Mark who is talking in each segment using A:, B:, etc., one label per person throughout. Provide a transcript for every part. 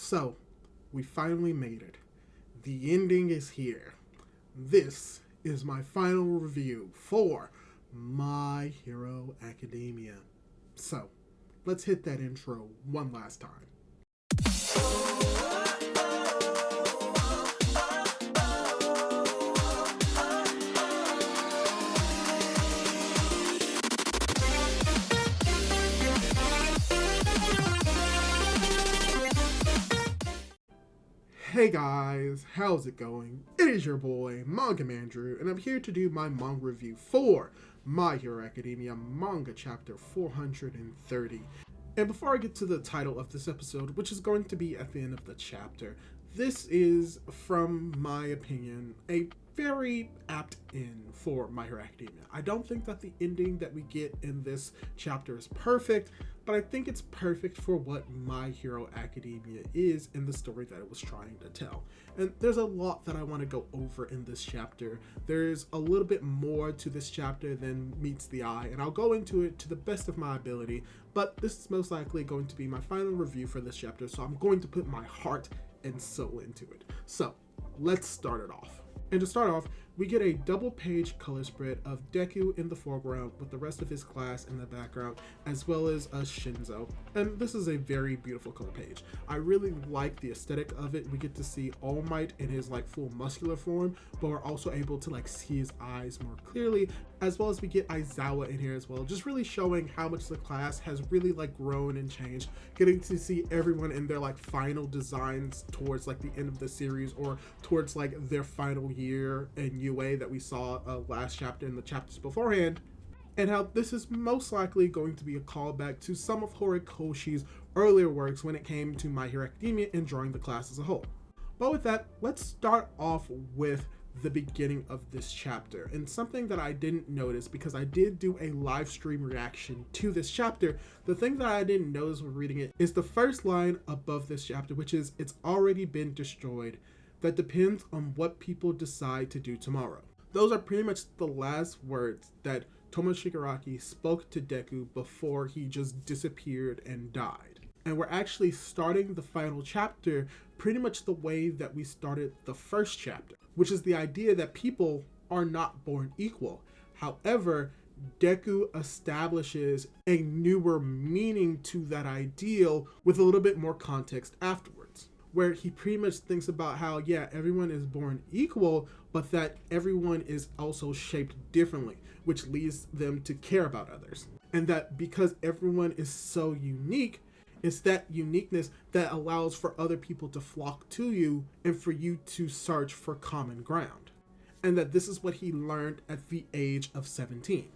A: So, we finally made it. The ending is here. This is my final review for My Hero Academia. So, let's hit that intro one last time. Hey guys, how's it going? It is your boy, Manga Andrew, and I'm here to do my manga review for My Hero Academia Manga Chapter 430. And before I get to the title of this episode, which is going to be at the end of the chapter, this is, from my opinion, a very apt end for My Hero Academia. I don't think that the ending that we get in this chapter is perfect, but I think it's perfect for what My Hero Academia is in the story that it was trying to tell. And there's a lot that I want to go over in this chapter. There's a little bit more to this chapter than meets the eye, and I'll go into it to the best of my ability, but this is most likely going to be my final review for this chapter, so I'm going to put my heart and soul into it. So, let's start it off. And to start off, we get a double-page color spread of Deku in the foreground with the rest of his class in the background, as well as Shinzo. And this is a very beautiful color page. I really like the aesthetic of it. We get to see All Might in his full muscular form, but we're also able to see his eyes more clearly, as well as we get Aizawa in here as well, just really showing how much the class has really grown and changed, getting to see everyone in their final designs towards the end of the series, or towards their final year in UA that we saw last chapter and the chapters beforehand, and how this is most likely going to be a callback to some of Horikoshi's earlier works when it came to My Hero Academia and drawing the class as a whole. But with that, let's start off with the beginning of this chapter, and something that I didn't notice because I did do a live stream reaction to this chapter. The thing that I didn't notice when reading it is the first line above this chapter, which is, "It's already been destroyed. That depends on what people decide to do tomorrow." Those are pretty much the last words that Tomo Shigaraki spoke to Deku before he just disappeared and died. And we're actually starting the final chapter pretty much the way that we started the first chapter, which is the idea that people are not born equal. However, Deku establishes a newer meaning to that ideal with a little bit more context afterwards, where he pretty much thinks about how, yeah, everyone is born equal, but that everyone is also shaped differently, which leads them to care about others. And that because everyone is so unique, it's that uniqueness that allows for other people to flock to you and for you to search for common ground. And that this is what he learned at the age of 17.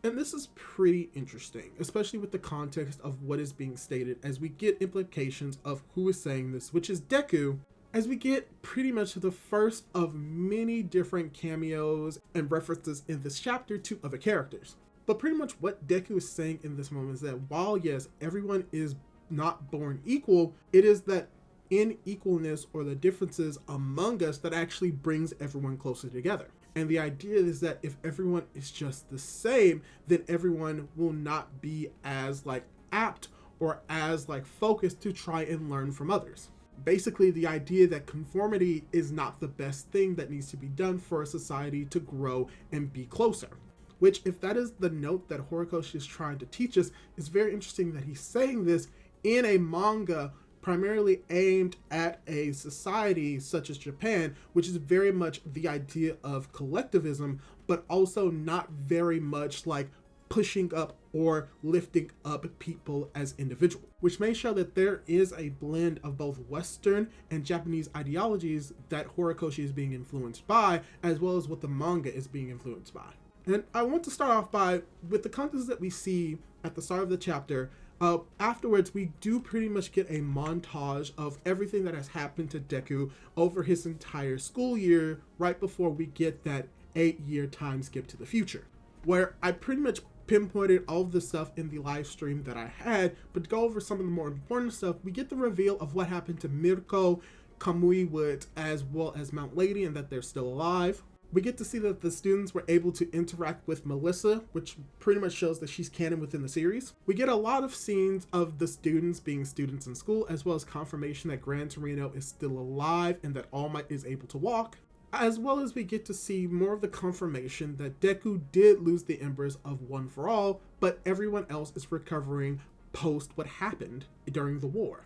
A: And this is pretty interesting, especially with the context of what is being stated as we get implications of who is saying this, which is Deku, as we get pretty much the first of many different cameos and references in this chapter to other characters. But pretty much what Deku is saying in this moment is that while, yes, everyone is not born equal, it is that unequalness or the differences among us that actually brings everyone closer together. And the idea is that if everyone is just the same, then everyone will not be as apt or as focused to try and learn from others. Basically, the idea that conformity is not the best thing that needs to be done for a society to grow and be closer. Which, if that is the note that Horikoshi is trying to teach us, is very interesting that he's saying this in a manga primarily aimed at a society such as Japan, which is very much the idea of collectivism, but also not very much pushing up or lifting up people as individuals, which may show that there is a blend of both Western and Japanese ideologies that Horikoshi is being influenced by, as well as what the manga is being influenced by. And I want to start off with the context that we see at the start of the chapter. Afterwards, we do pretty much get a montage of everything that has happened to Deku over his entire school year, right before we get that 8-year time skip to the future, where I pretty much pinpointed all of the stuff in the live stream that I had. But to go over some of the more important stuff, we get the reveal of what happened to Mirko, Kamui Wood, as well as Mount Lady, and that they're still alive. We get to see that the students were able to interact with Melissa, which pretty much shows that she's canon within the series. We get a lot of scenes of the students being students in school, as well as confirmation that Gran Torino is still alive and that All Might is able to walk, as well as we get to see more of the confirmation that Deku did lose the embers of One for All, but everyone else is recovering post what happened during the war.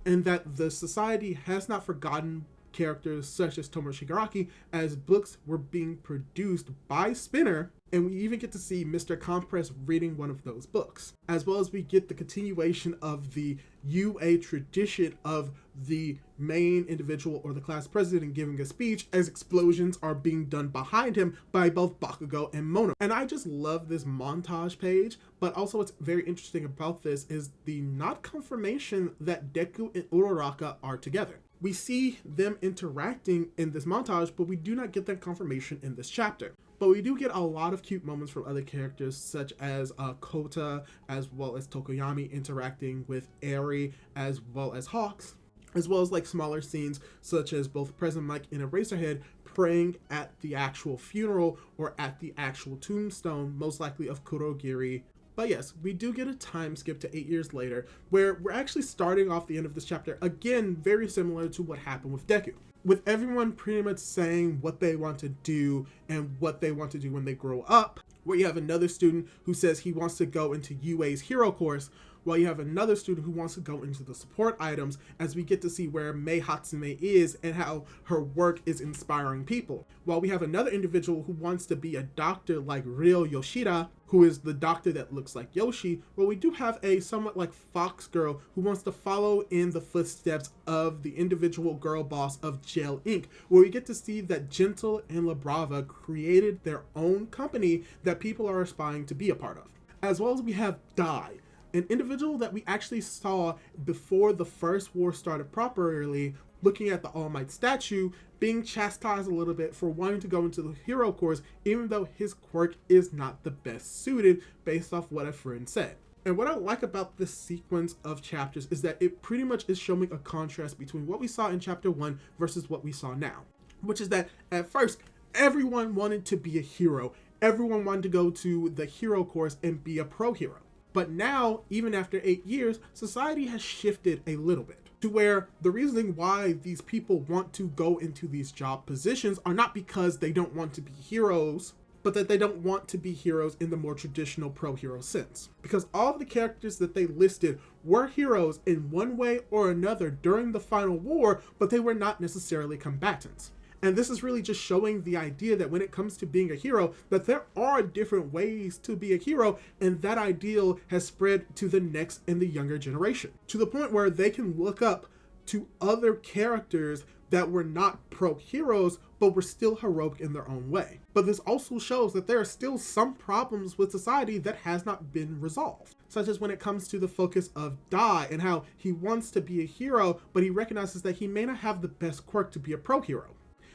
A: And that the society has not forgotten characters such as Tomoe Shigaraki, as books were being produced by Spinner, and we even get to see Mr. Compress reading one of those books, as well as we get the continuation of the UA tradition of the main individual or the class president giving a speech as explosions are being done behind him by both Bakugo and Mono. And I just love this montage page, but also what's very interesting about this is the not confirmation that Deku and Uraraka are together. We see them interacting in this montage, but we do not get that confirmation in this chapter. But we do get a lot of cute moments from other characters, such as Kota, as well as Tokoyami interacting with Eri, as well as Hawks, as well as like smaller scenes, such as both President Mike and Eraserhead praying at the actual funeral or at the actual tombstone, most likely of Kurogiri. But yes, we do get a time skip to 8 years later, where we're actually starting off the end of this chapter, again, very similar to what happened with Deku, with everyone pretty much saying what they want to do and what they want to do when they grow up, where you have another student who says he wants to go into UA's hero course, while you have another student who wants to go into the support items, as we get to see where Mei Hatsume is and how her work is inspiring people. While we have another individual who wants to be a doctor like Ryo Yoshida, who is the doctor that looks like Yoshi, well, we do have a somewhat like Fox girl who wants to follow in the footsteps of the individual girl boss of Jail Inc., where we get to see that Gentle and La Brava created their own company that people are aspiring to be a part of. As well as we have Dai, an individual that we actually saw before the first war started properly, looking at the All Might statue, being chastised a little bit for wanting to go into the hero course, even though his quirk is not the best suited based off what a friend said. And what I like about this sequence of chapters is that it pretty much is showing a contrast between what we saw in chapter 1 versus what we saw now, which is that at first, everyone wanted to be a hero. Everyone wanted to go to the hero course and be a pro hero. But now, even after 8 years, society has shifted a little bit to where the reasoning why these people want to go into these job positions are not because they don't want to be heroes, but that they don't want to be heroes in the more traditional pro hero sense. Because all of the characters that they listed were heroes in one way or another during the final war, but they were not necessarily combatants. And this is really just showing the idea that when it comes to being a hero, that there are different ways to be a hero, and that ideal has spread to the next and the younger generation, to the point where they can look up to other characters that were not pro heroes, but were still heroic in their own way. But this also shows that there are still some problems with society that has not been resolved, such as when it comes to the focus of Dai and how he wants to be a hero, but he recognizes that he may not have the best quirk to be a pro hero,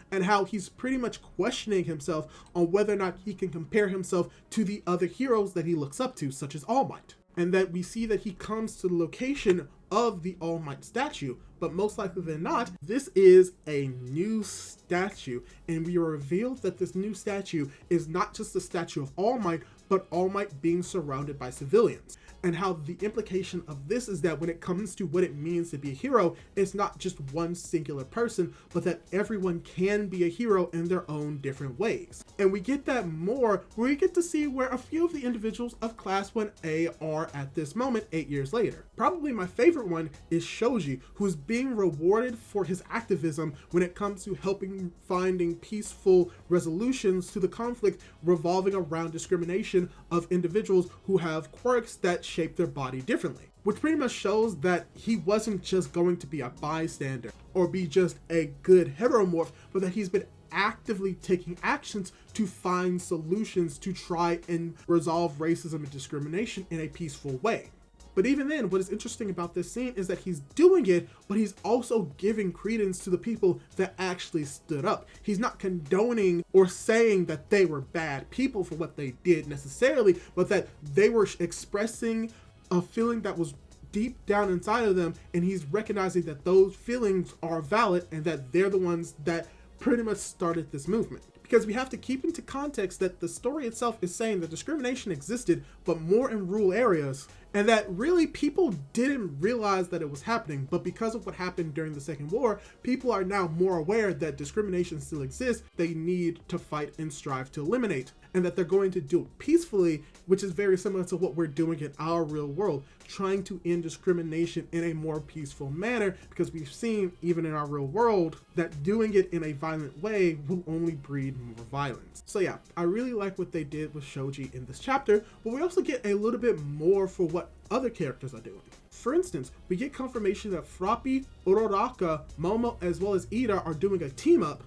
A: and how he's pretty much questioning himself on whether or not he can compare himself to the other heroes that he looks up to, such as All Might. And that we see that he comes to the location of the All Might statue, but most likely than not, this is a new statue, and we are revealed that this new statue is not just the statue of All Might, but All Might being surrounded by civilians. And how the implication of this is that when it comes to what it means to be a hero, it's not just one singular person, but that everyone can be a hero in their own different ways. And we get that more where we get to see where a few of the individuals of Class 1A are at this moment 8 years later. Probably my favorite one is Shoji, who's being rewarded for his activism when it comes to helping finding peaceful resolutions to the conflict revolving around discrimination of individuals who have quirks that shape their body differently, which pretty much shows that he wasn't just going to be a bystander or be just a good heteromorph, but that he's been actively taking actions to find solutions to try and resolve racism and discrimination in a peaceful way. But even then, what is interesting about this scene is that he's doing it, but he's also giving credence to the people that actually stood up. He's not condoning or saying that they were bad people for what they did necessarily, but that they were expressing a feeling that was deep down inside of them, and he's recognizing that those feelings are valid and that they're the ones that pretty much started this movement. because we have to keep into context that the story itself is saying that discrimination existed, but more in rural areas, and that really people didn't realize that it was happening, but because of what happened during the Second War, people are now more aware that discrimination still exists. They need to fight and strive to eliminate, and that they're going to do it peacefully, which is very similar to what we're doing in our real world, trying to end discrimination in a more peaceful manner, because we've seen, even in our real world, that doing it in a violent way will only breed more violence. So yeah, I really like what they did with Shoji in this chapter, but we also get a little bit more for what other characters are doing. For instance, we get confirmation that Froppy, Uraraka, Momo, as well as Ida are doing a team up,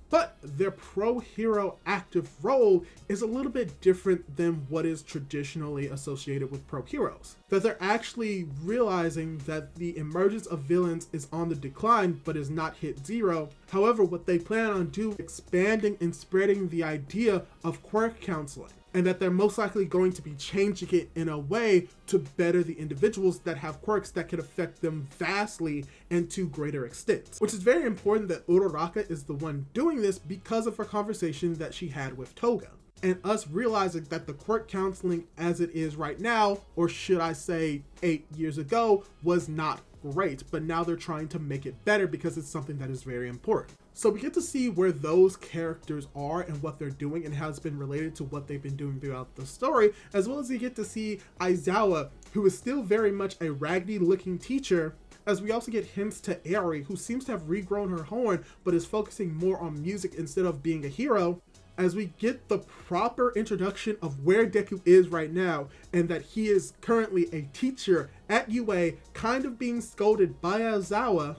A: but their pro-hero active role is a little bit different than what is traditionally associated with pro-heroes. That they're actually realizing that the emergence of villains is on the decline, but is not hit zero. However, what they plan on doing is expanding and spreading the idea of quirk counseling, and that they're most likely going to be changing it in a way to better the individuals that have quirks that can affect them vastly and to greater extents. Which is very important that Uraraka is the one doing this because of her conversation that she had with Toga. And us realizing that the quirk counseling as it is right now, or should I say 8 years ago, was not great, but now they're trying to make it better because it's something that is very important. So we get to see where those characters are and what they're doing and how it's been related to what they've been doing throughout the story, as well as you get to see Aizawa, who is still very much a raggedy looking teacher, as we also get hints to Eri, who seems to have regrown her horn but is focusing more on music instead of being a hero, as we get the proper introduction of where Deku is right now, and that he is currently a teacher at UA, kind of being scolded by Aizawa,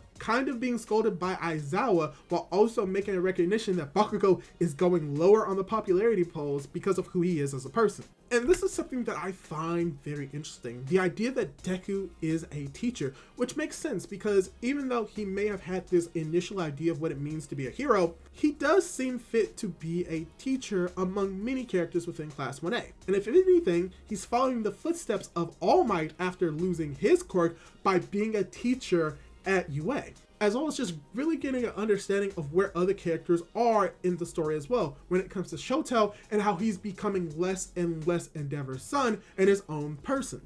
A: while also making a recognition that Bakugo is going lower on the popularity polls because of who he is as a person. And this is something that I find very interesting. The idea that Deku is a teacher, which makes sense because even though he may have had this initial idea of what it means to be a hero, he does seem fit to be a teacher among many characters within Class 1A. And if anything, he's following the footsteps of All Might after losing his quirk by being a teacher at UA. As well as just really getting an understanding of where other characters are in the story as well, when it comes to Shoto and how he's becoming less and less Endeavor's son and his own person.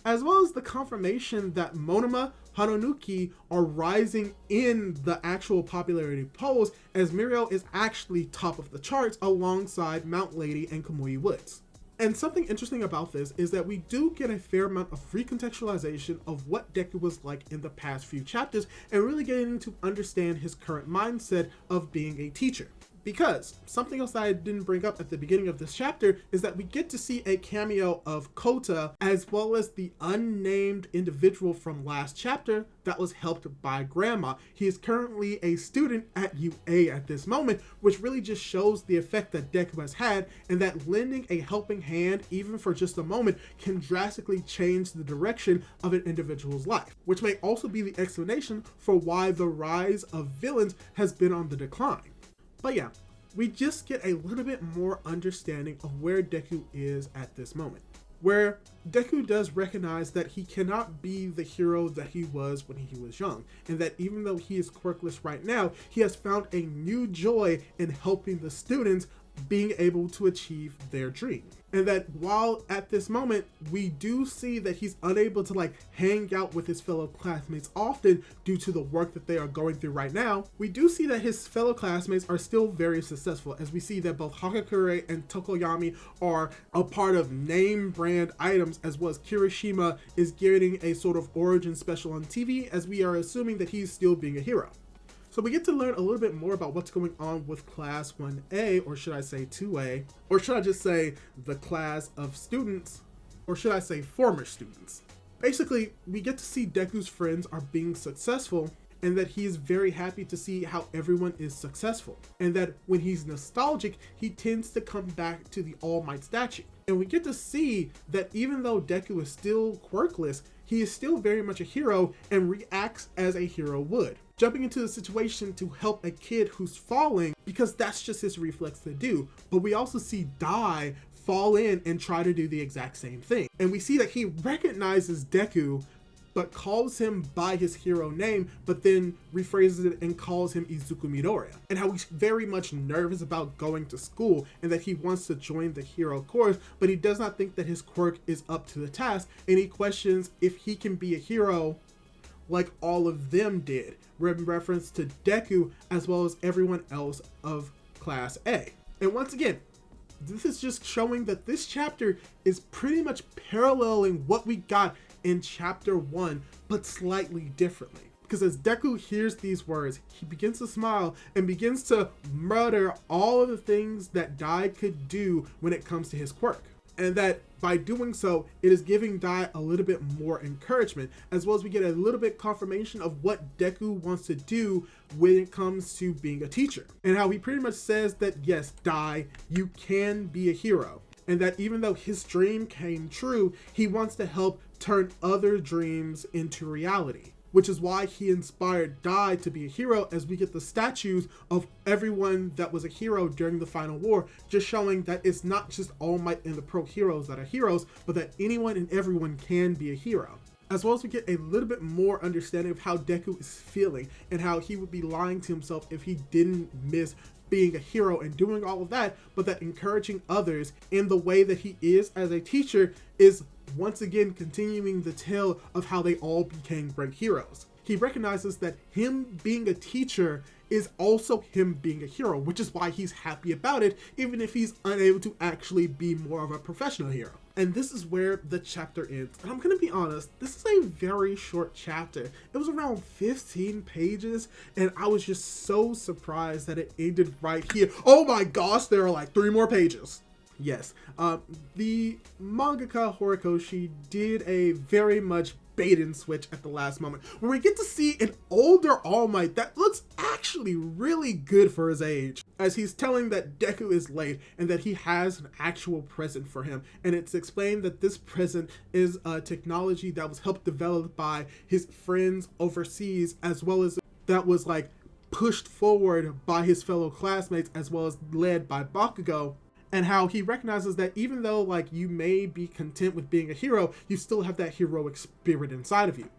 A: As well as the confirmation that Monoma, Hanonuki are rising in the actual popularity polls, as Mirio is actually top of the charts alongside Mount Lady and Kamui Woods. And something interesting about this is that we do get a fair amount of recontextualization of what Deku was like in the past few chapters and really getting to understand his current mindset of being a teacher. Because something else that I didn't bring up at the beginning of this chapter is that we get to see a cameo of Kota as well as the unnamed individual from last chapter that was helped by Grandma. He is currently a student at UA at this moment, which really just shows the effect that Deku has had, and that lending a helping hand, even for just a moment, can drastically change the direction of an individual's life, which may also be the explanation for why the rise of villains has been on the decline. But yeah, we just get a little bit more understanding of where Deku is at this moment, where Deku does recognize that he cannot be the hero that he was when he was young, and that even though he is quirkless right now, he has found a new joy in helping the students being able to achieve their dream. And that while at this moment we do see that he's unable to hang out with his fellow classmates often due to the work that they are going through right now, we do see that his fellow classmates are still very successful, as we see that both Hakakure and Tokoyami are a part of name brand items, as well as Kirishima is getting a sort of origin special on TV, as we are assuming that he's still being a hero. So we get to learn a little bit more about what's going on with Class 1A, or should I say 2A, or should I just say the class of students, or should I say former students. Basically, we get to see Deku's friends are being successful, and that he is very happy to see how everyone is successful, and that when he's nostalgic, he tends to come back to the All Might statue. And we get to see that even though Deku is still quirkless, he is still very much a hero and reacts as a hero would, jumping into the situation to help a kid who's falling because that's just his reflex to do. But we also see Dai fall in and try to do the exact same thing. And we see that he recognizes Deku but calls him by his hero name, but then rephrases it and calls him Izuku Midoriya. And how he's very much nervous about going to school and that he wants to join the hero course, but he does not think that his quirk is up to the task, and he questions if he can be a hero like all of them did, in reference to Deku as well as everyone else of Class A. And once again, this is just showing that this chapter is pretty much paralleling what we got in chapter 1, but slightly differently. Because as Deku hears these words, he begins to smile and begins to mutter all of the things that Dai could do when it comes to his quirk. And that by doing so, it is giving Dai a little bit more encouragement, as well as we get a little bit confirmation of what Deku wants to do when it comes to being a teacher. And how he pretty much says that, yes, Dai, you can be a hero. And that even though his dream came true, he wants to help turn other dreams into reality. Which is why he inspired Dai to be a hero, as we get the statues of everyone that was a hero during the final war, just showing that it's not just All Might and the pro heroes that are heroes, but that anyone and everyone can be a hero. As well as we get a little bit more understanding of how Deku is feeling and how he would be lying to himself if he didn't miss being a hero and doing all of that, but that encouraging others in the way that he is as a teacher is once again continuing the tale of how they all became great heroes. He recognizes that him being a teacher is also him being a hero, which is why he's happy about it, even if he's unable to actually be more of a professional hero. And this is where the chapter ends. And I'm gonna be honest, this is a very short chapter. It was around 15 pages, and I was just so surprised that it ended right here. Oh my gosh, there are like 3 more pages. Yes, the mangaka Horikoshi did a very much bait and switch at the last moment, where we get to see an older All Might that looks actually really good for his age, as he's telling that Deku is late and that he has an actual present for him. And it's explained that this present is a technology that was helped develop by his friends overseas, as well as that was like pushed forward by his fellow classmates, as well as led by Bakugo. And how he recognizes that even though like you may be content with being a hero, you still have that heroic spirit inside of you.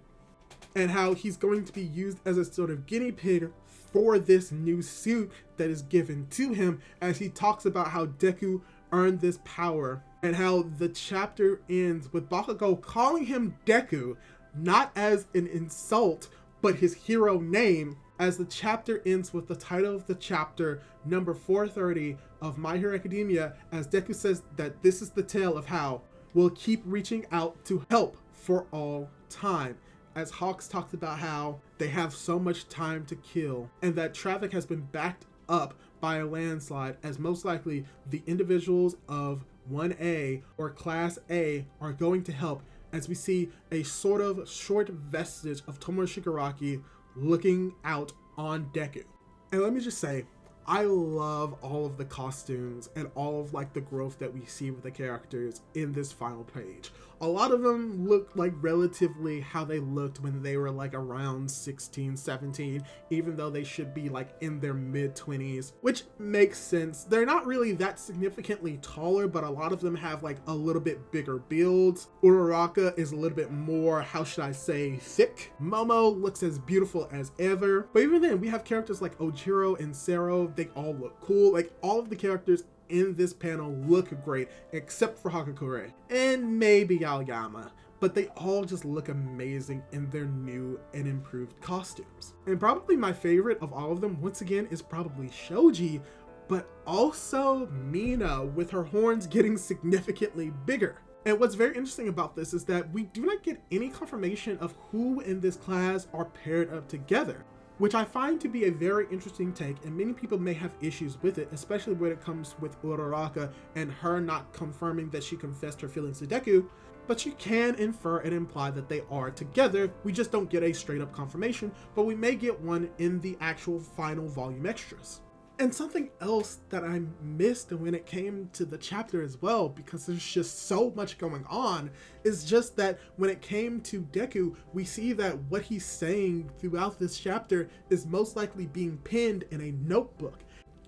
A: And how he's going to be used as a sort of guinea pig for this new suit that is given to him, as he talks about how Deku earned this power, and how the chapter ends with Bakugo calling him Deku, not as an insult, but his hero name, as the chapter ends with the title of the chapter, number 430 of My Hero Academia, as Deku says that this is the tale of how we'll keep reaching out to help for all time. As Hawks talks about how they have so much time to kill, and that traffic has been backed up by a landslide, as most likely the individuals of 1A or Class A are going to help, as we see a sort of short vestige of Tomoe Shigaraki looking out on Deku. And let me just say, I love all of the costumes and all of like the growth that we see with the characters in this final page. A lot of them look like relatively how they looked when they were like around 16, 17, even though they should be like in their mid-20s, which makes sense. They're not really that significantly taller, but a lot of them have like a little bit bigger builds. Uraraka is a little bit more, how should I say, thick. Momo looks as beautiful as ever. But even then, we have characters like Ojiro and Sero. They all look cool. Like all of the characters in this panel look great, except for Hakakure and maybe Aoyama, but they all just look amazing in their new and improved costumes. And probably my favorite of all of them, once again, is probably Shoji, but also Mina, with her horns getting significantly bigger. And what's very interesting about this is that we do not get any confirmation of who in this class are paired up together, which I find to be a very interesting take, and many people may have issues with it, especially when it comes with Uraraka and her not confirming that she confessed her feelings to Deku, but you can infer and imply that they are together. We just don't get a straight up confirmation, but we may get one in the actual final volume extras. And something else that I missed when it came to the chapter as well, because there's just so much going on, is just that when it came to Deku, we see that what he's saying throughout this chapter is most likely being penned in a notebook.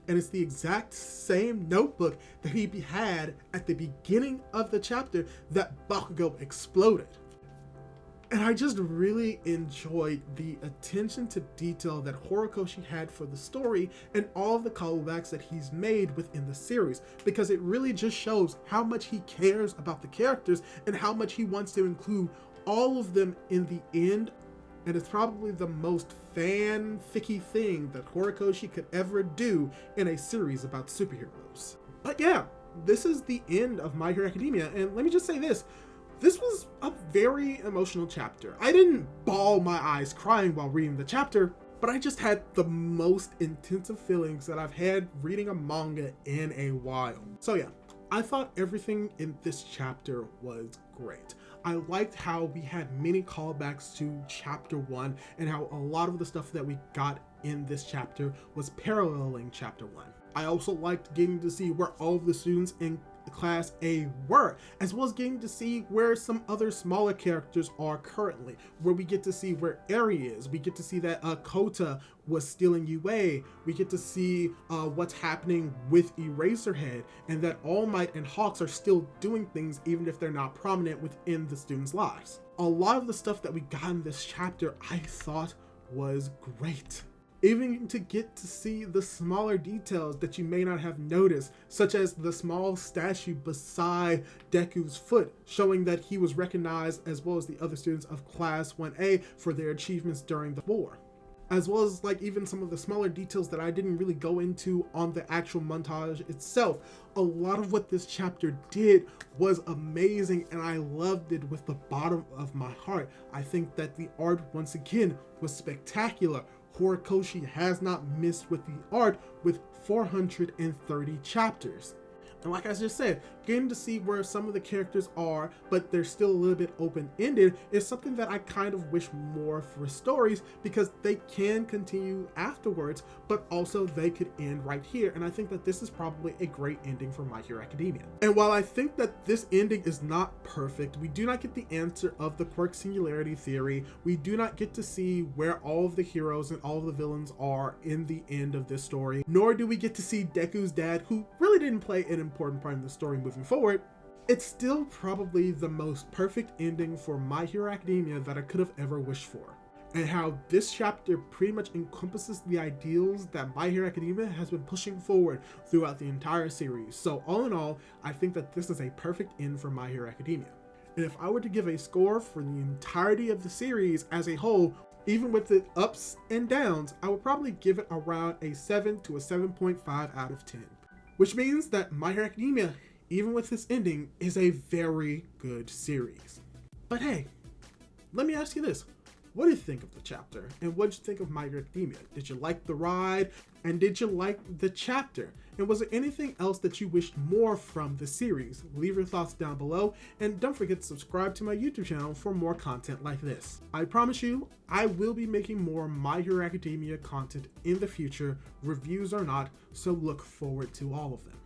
A: And it's the exact same notebook that he had at the beginning of the chapter that Bakugo exploded. And I just really enjoyed the attention to detail that Horikoshi had for the story and all of the callbacks that he's made within the series, because it really just shows how much he cares about the characters and how much he wants to include all of them in the end. And it's probably the most fanficky thing that Horikoshi could ever do in a series about superheroes. But yeah, this is the end of My Hero Academia, and let me just say this. This was a very emotional chapter. I didn't bawl my eyes crying while reading the chapter, but I just had the most intensive feelings that I've had reading a manga in a while. So yeah, I thought everything in this chapter was great. I liked how we had many callbacks to chapter 1 and how a lot of the stuff that we got in this chapter was paralleling chapter 1. I also liked getting to see where all of the students in Class A were, as well as getting to see where some other smaller characters are currently, where we get to see where Eri is, we get to see that Kota was stealing UA, we get to see what's happening with Eraserhead, and that All Might and Hawks are still doing things even if they're not prominent within the students' lives. A lot of the stuff that we got in this chapter I thought was great. Even to get to see the smaller details that you may not have noticed, such as the small statue beside Deku's foot, showing that he was recognized as well as the other students of Class 1A for their achievements during the war. As well as like even some of the smaller details that I didn't really go into on the actual montage itself. A lot of what this chapter did was amazing, and I loved it with the bottom of my heart. I think that the art once again was spectacular. Horikoshi has not missed with the art with 430 chapters. And like I just said, getting to see where some of the characters are, but they're still a little bit open-ended, is something that I kind of wish more for stories, because they can continue afterwards, but also they could end right here. And I think that this is probably a great ending for My Hero Academia. And while I think that this ending is not perfect, we do not get the answer of the quirk singularity theory, we do not get to see where all of the heroes and all of the villains are in the end of this story, nor do we get to see Deku's dad, who really didn't play an important part in the story moving forward. It's still probably the most perfect ending for My Hero Academia that I could have ever wished for. And how this chapter pretty much encompasses the ideals that My Hero Academia has been pushing forward throughout the entire series. So all in all, I think that this is a perfect end for My Hero Academia. And if I were to give a score for the entirety of the series as a whole, even with the ups and downs, I would probably give it around a 7 to a 7.5 out of 10. Which means that My Hero Academia, even with this ending, is a very good series. But hey, let me ask you this. What did you think of the chapter? And what did you think of My Hero Academia? Did you like the ride? And did you like the chapter? And was there anything else that you wished more from the series? Leave your thoughts down below, and don't forget to subscribe to my YouTube channel for more content like this. I promise you, I will be making more My Hero Academia content in the future, reviews or not, so look forward to all of them.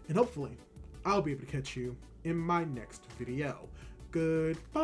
A: And hopefully, I'll be able to catch you in my next video. Goodbye!